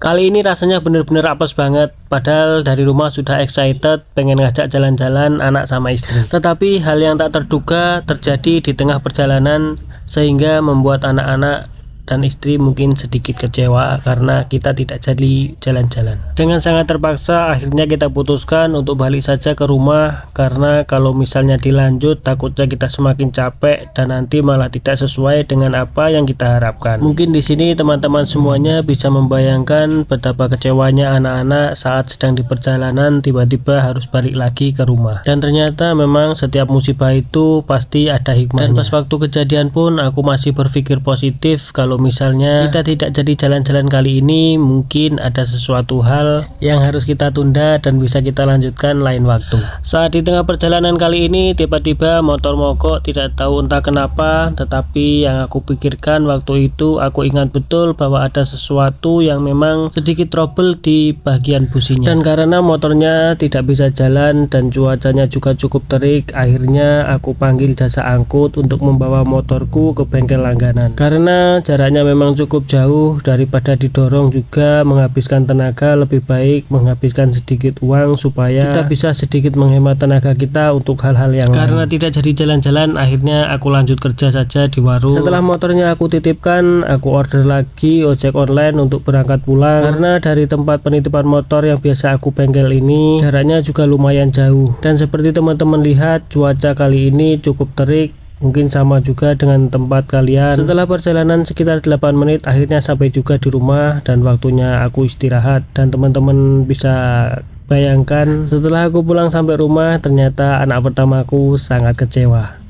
Kali ini rasanya bener-bener apes banget, padahal dari rumah sudah excited pengen ngajak jalan-jalan anak sama istri. Tetapi hal yang tak terduga terjadi di tengah perjalanan sehingga membuat anak-anak dan istri mungkin sedikit kecewa karena kita tidak jadi jalan-jalan. Dengan sangat terpaksa akhirnya kita putuskan untuk balik saja ke rumah, karena kalau misalnya dilanjut takutnya kita semakin capek dan nanti malah tidak sesuai dengan apa yang kita harapkan. Mungkin di sini teman-teman semuanya bisa membayangkan betapa kecewanya anak-anak saat sedang di perjalanan tiba-tiba harus balik lagi ke rumah. Dan ternyata memang setiap musibah itu pasti ada hikmahnya. Dan pas waktu kejadian pun aku masih berpikir positif, kalau misalnya kita tidak jadi jalan-jalan kali ini, mungkin ada sesuatu hal yang harus kita tunda dan bisa kita lanjutkan lain waktu. Saat di tengah perjalanan kali ini tiba-tiba motor mogok, tidak tahu entah kenapa, tetapi yang aku pikirkan waktu itu aku ingat betul bahwa ada sesuatu yang memang sedikit trouble di bagian businya. Dan karena motornya tidak bisa jalan dan cuacanya juga cukup terik, akhirnya aku panggil jasa angkut untuk membawa motorku ke bengkel langganan. Karena jaraknya memang cukup jauh, daripada didorong juga menghabiskan tenaga, lebih baik menghabiskan sedikit uang supaya kita bisa sedikit menghemat tenaga kita untuk hal-hal yang lain. Karena tidak jadi jalan-jalan, akhirnya aku lanjut kerja saja di warung. Setelah motornya aku titipkan, aku order lagi ojek online untuk berangkat pulang, karena dari tempat penitipan motor yang biasa aku bengkel ini jaraknya juga lumayan jauh. Dan seperti teman-teman lihat, cuaca kali ini cukup terik, mungkin sama juga dengan tempat kalian. Setelah perjalanan sekitar 8 menit akhirnya sampai juga di rumah dan waktunya aku istirahat. Dan teman-teman bisa bayangkan setelah aku pulang sampai rumah ternyata anak pertamaku sangat kecewa.